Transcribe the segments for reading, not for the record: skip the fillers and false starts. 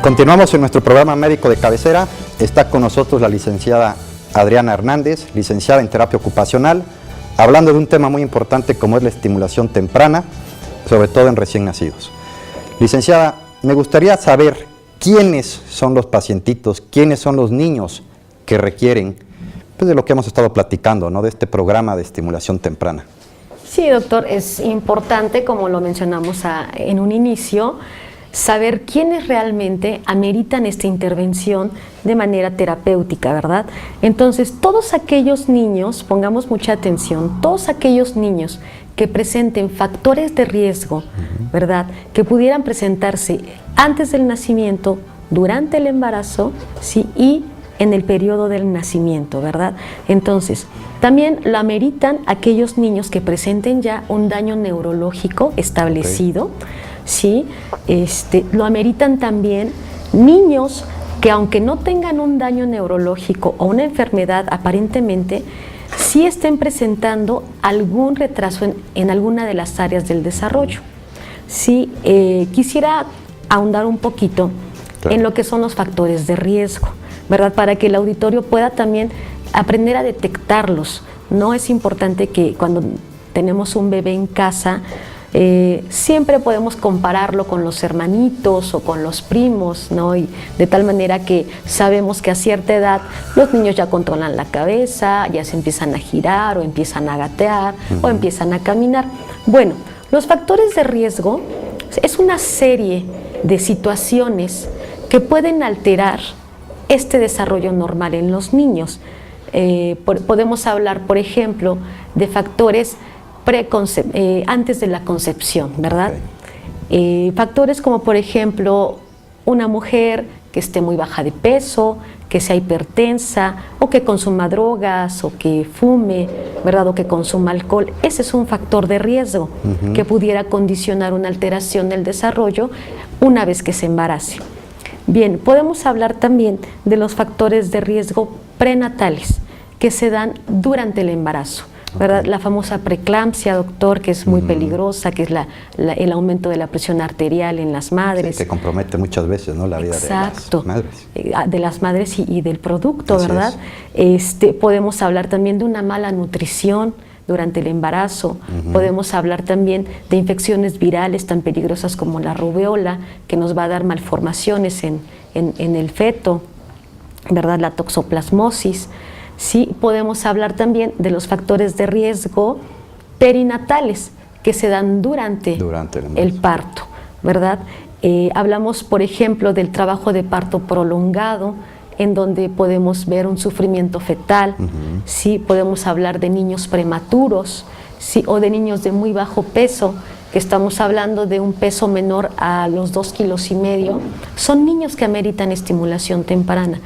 Continuamos en nuestro programa médico de cabecera. Está con nosotros la licenciada Adriana Hernández, licenciada en terapia ocupacional, hablando de un tema muy importante como es la estimulación temprana, sobre todo en recién nacidos. Licenciada, me gustaría saber quiénes son los pacientitos, quiénes son los niños que requieren, pues, de lo que hemos estado platicando, ¿no?, de este programa de estimulación temprana. Sí, doctor, es importante, como lo mencionamos en un inicio, saber quiénes realmente ameritan esta intervención de manera terapéutica, ¿verdad? Entonces, todos aquellos niños, pongamos mucha atención, todos aquellos niños que presenten factores de riesgo, ¿verdad?, que pudieran presentarse antes del nacimiento, durante el embarazo, ¿sí?, y en el periodo del nacimiento, ¿verdad? Entonces, también lo ameritan aquellos niños que presenten ya un daño neurológico establecido, ¿sí? Lo ameritan también niños que, aunque no tengan un daño neurológico o una enfermedad aparentemente, sí estén presentando algún retraso en alguna de las áreas del desarrollo. Sí, quisiera ahondar un poquito en lo que son los factores de riesgo, ¿verdad?, para que el auditorio pueda también aprender a detectarlos. No es importante que cuando tenemos un bebé en casa, siempre podemos compararlo con los hermanitos o con los primos, ¿no? Y de tal manera que sabemos que a cierta edad los niños ya controlan la cabeza, ya se empiezan a girar o empiezan a gatear o empiezan a caminar. Bueno, los factores de riesgo es una serie de situaciones que pueden alterar este desarrollo normal en los niños. Podemos hablar, por ejemplo, de factores antes de la concepción, ¿verdad? Okay. Factores como, por ejemplo, una mujer que esté muy baja de peso, que sea hipertensa, o que consuma drogas, o que fume, ¿verdad?, o que consuma alcohol. Ese es un factor de riesgo que pudiera condicionar una alteración del desarrollo una vez que se embarace. Bien, podemos hablar también de los factores de riesgo prenatales que se dan durante el embarazo, ¿verdad? La famosa preeclampsia, doctor, que es muy peligrosa, que es el aumento de la presión arterial en las madres. Sí, que compromete muchas veces, ¿no?, la vida de las madres. De las madres y del producto, así, ¿verdad? Podemos hablar también de una mala nutrición durante el embarazo. Podemos hablar también de infecciones virales tan peligrosas como la rubeola, que nos va a dar malformaciones en el feto, ¿verdad?, la toxoplasmosis. Sí, podemos hablar también de los factores de riesgo perinatales que se dan durante el parto, ¿verdad? Hablamos, por ejemplo, del trabajo de parto prolongado, en donde podemos ver un sufrimiento fetal. Sí, podemos hablar de niños prematuros, sí, o de niños de muy bajo peso, que estamos hablando de un peso menor a los 2,5 kilos. Son niños que ameritan estimulación temprana.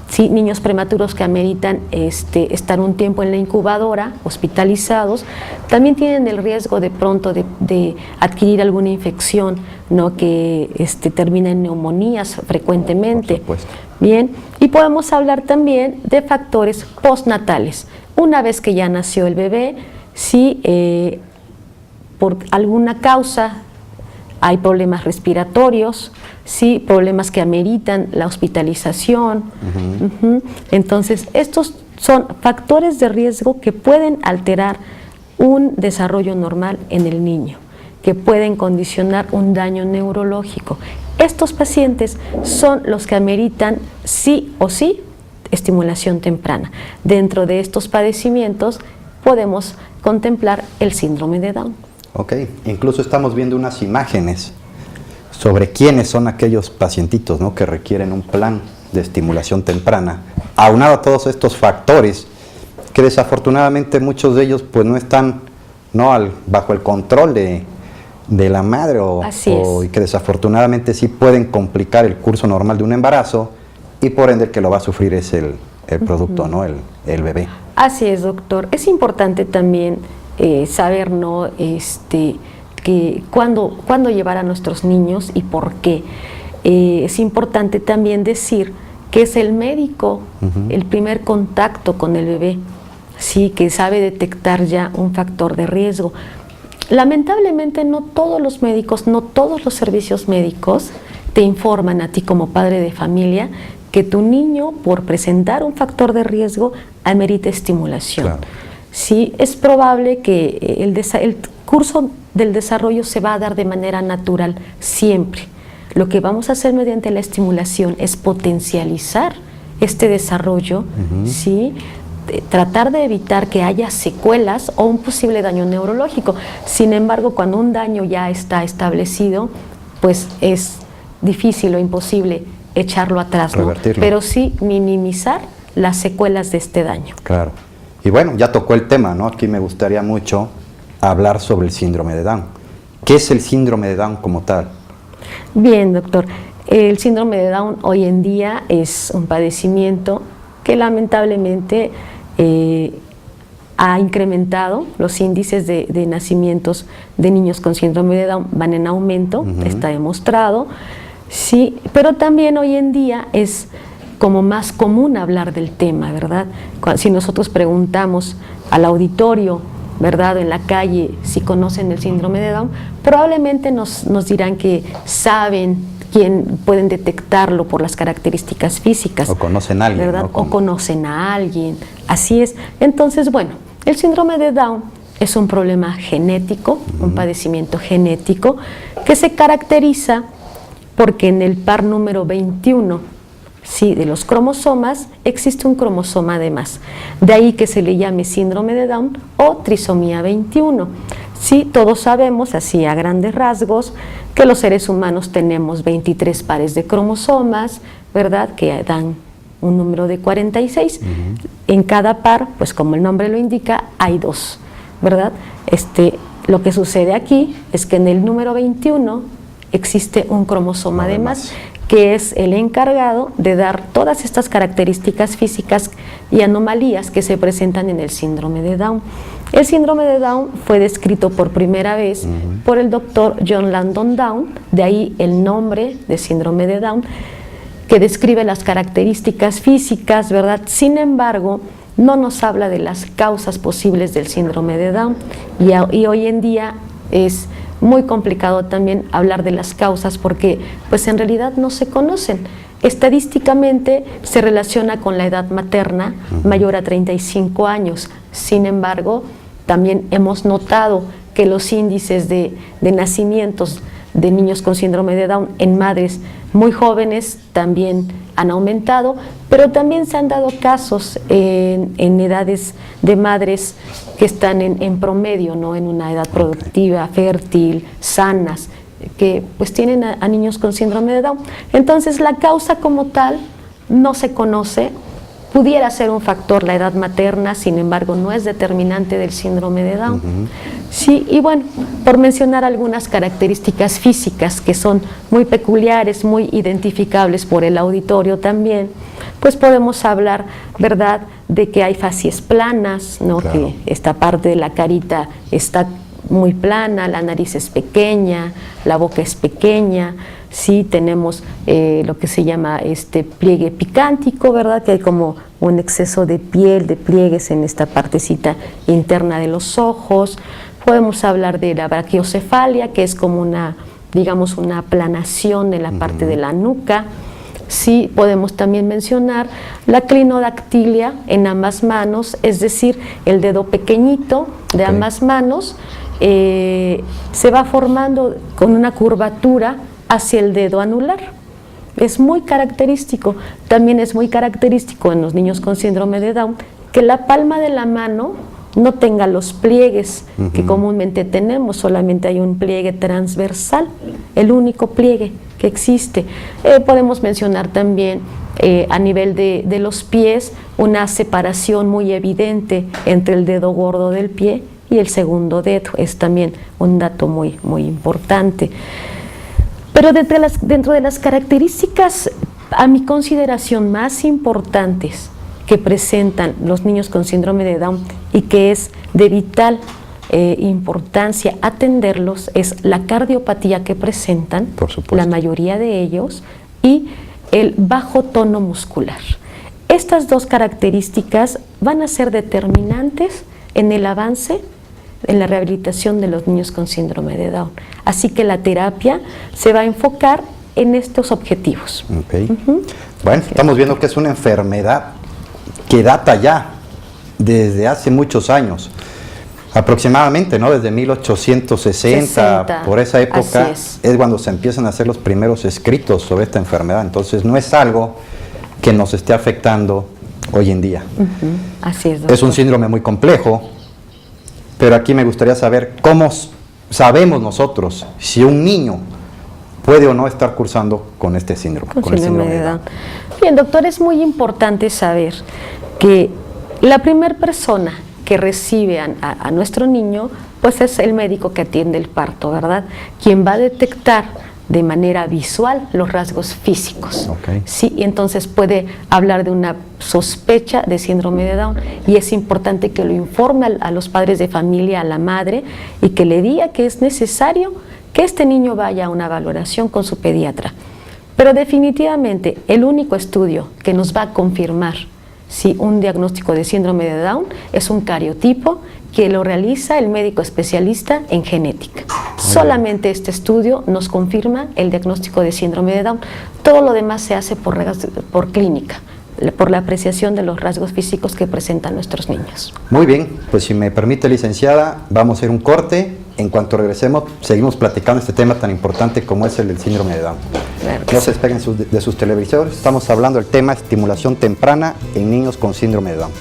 Sí, niños prematuros que ameritan estar un tiempo en la incubadora, hospitalizados, también tienen el riesgo de pronto de adquirir alguna infección, ¿no?, que termina en neumonías frecuentemente. Por supuesto. Bien, y podemos hablar también de factores postnatales. Una vez que ya nació el bebé, si por alguna causa hay problemas respiratorios, sí, problemas que ameritan la hospitalización. Entonces, estos son factores de riesgo que pueden alterar un desarrollo normal en el niño, que pueden condicionar un daño neurológico. Estos pacientes son los que ameritan sí o sí estimulación temprana. Dentro de estos padecimientos podemos contemplar el síndrome de Down. Ok, incluso estamos viendo unas imágenes sobre quiénes son aquellos pacientitos, ¿no?, que requieren un plan de estimulación temprana, aunado a todos estos factores que desafortunadamente muchos de ellos pues no están, ¿no?, bajo el control de la madre y que desafortunadamente sí pueden complicar el curso normal de un embarazo y por ende el que lo va a sufrir es el producto, ¿no?, el bebé. Así es, doctor. Es importante también saber, ¿no?, que cuándo llevar a nuestros niños y por qué. Es importante también decir que es el médico el primer contacto con el bebé, sí, que sabe detectar ya un factor de riesgo. Lamentablemente no todos los médicos, no todos los servicios médicos te informan a ti como padre de familia que tu niño, por presentar un factor de riesgo, amerita estimulación. Claro. Sí, es probable que el curso del desarrollo se va a dar de manera natural siempre. Lo que vamos a hacer mediante la estimulación es potencializar este desarrollo, ¿sí? Tratar de evitar que haya secuelas o un posible daño neurológico. Sin embargo, cuando un daño ya está establecido, pues es difícil o imposible echarlo atrás, ¿no? Pero sí minimizar las secuelas de este daño. Claro. Y bueno, ya tocó el tema, ¿no? Aquí me gustaría mucho hablar sobre el síndrome de Down. ¿Qué es el síndrome de Down como tal? Bien, doctor. El síndrome de Down hoy en día es un padecimiento que lamentablemente ha incrementado. Los índices de nacimientos de niños con síndrome de Down van en aumento, está demostrado. Sí, pero también hoy en día es como más común hablar del tema, ¿verdad? Si nosotros preguntamos al auditorio, ¿verdad?, en la calle, si conocen el síndrome de Down, probablemente nos dirán que saben quién, pueden detectarlo por las características físicas. O conocen a alguien, ¿verdad? ¿no? O conocen a alguien, así es. Entonces, bueno, el síndrome de Down es un problema genético, un padecimiento genético que se caracteriza porque en el par número 21, sí, de los cromosomas existe un cromosoma de más. De ahí que se le llame síndrome de Down o trisomía 21. Sí, todos sabemos, así a grandes rasgos, que los seres humanos tenemos 23 pares de cromosomas, ¿verdad?, que dan un número de 46. En cada par, pues como el nombre lo indica, hay dos, ¿verdad? Lo que sucede aquí es que en el número 21 existe un cromosoma de más, que es el encargado de dar todas estas características físicas y anomalías que se presentan en el síndrome de Down. El síndrome de Down fue descrito por primera vez por el doctor John Langdon Down, de ahí el nombre de síndrome de Down, que describe las características físicas, ¿verdad? Sin embargo, no nos habla de las causas posibles del síndrome de Down, y hoy en día es muy complicado también hablar de las causas porque pues en realidad no se conocen. Estadísticamente se relaciona con la edad materna mayor a 35 años. Sin embargo, también hemos notado que los índices de nacimientos de niños con síndrome de Down en madres muy jóvenes también han aumentado, pero también se han dado casos en edades de madres que están en promedio, ¿no?, en una edad productiva, fértil, sanas, que pues tienen a niños con síndrome de Down. Entonces la causa como tal no se conoce. Pudiera ser un factor la edad materna, sin embargo no es determinante del síndrome de Down. Sí, y bueno, por mencionar algunas características físicas que son muy peculiares, muy identificables por el auditorio también, pues podemos hablar, ¿verdad?, de que hay facies planas, ¿no? Claro. Que esta parte de la carita está muy plana, la nariz es pequeña, la boca es pequeña. Sí, tenemos lo que se llama pliegue picántico, ¿verdad?, que hay como un exceso de piel, de pliegues en esta partecita interna de los ojos. Podemos hablar de la braquiocefalia, que es como una, digamos, una aplanación en la parte de la nuca. Sí, podemos también mencionar la clinodactilia en ambas manos, es decir, el dedo pequeñito de ambas manos se va formando con una curvatura hacia el dedo anular. Es muy característico. También es muy característico en los niños con síndrome de Down que la palma de la mano no tenga los pliegues que comúnmente tenemos, solamente hay un pliegue transversal, el único pliegue que existe. Podemos mencionar también a nivel de los pies una separación muy evidente entre el dedo gordo del pie y el segundo dedo, es también un dato muy, muy importante. Pero dentro de las características, a mi consideración, más importantes que presentan los niños con síndrome de Down y que es de vital importancia atenderlos, es la cardiopatía que presentan, la mayoría de ellos, y el bajo tono muscular. Estas dos características van a ser determinantes en el avance, en la rehabilitación de los niños con síndrome de Down. Así que la terapia se va a enfocar en estos objetivos. Ok. Bueno, estamos viendo que es una enfermedad que data ya desde hace muchos años, aproximadamente, ¿no? Desde 1860, por esa época es cuando se empiezan a hacer los primeros escritos sobre esta enfermedad. Entonces no es algo que nos esté afectando hoy en día. Así es, doctor. Es un síndrome muy complejo, pero aquí me gustaría saber cómo sabemos nosotros si un niño puede o no estar cursando con este síndrome, con el síndrome de Down. Bien, doctor, es muy importante saber que la primera persona que recibe a nuestro niño, pues es el médico que atiende el parto, ¿verdad? Quien va a detectar de manera visual los rasgos físicos. Okay. Sí, y entonces puede hablar de una sospecha de síndrome de Down, y es importante que lo informe a los padres de familia, a la madre, y que le diga que es necesario que este niño vaya a una valoración con su pediatra. Pero definitivamente el único estudio que nos va a confirmar si un diagnóstico de síndrome de Down es un cariotipo que lo realiza el médico especialista en genética. Solamente este estudio nos confirma el diagnóstico de síndrome de Down. Todo lo demás se hace por clínica, por la apreciación de los rasgos físicos que presentan nuestros niños. Muy bien, pues si me permite, licenciada, vamos a hacer un corte. En cuanto regresemos, seguimos platicando este tema tan importante como es el del síndrome de Down. Claro. No se despeguen de sus televisores. Estamos hablando del tema estimulación temprana en niños con síndrome de Down.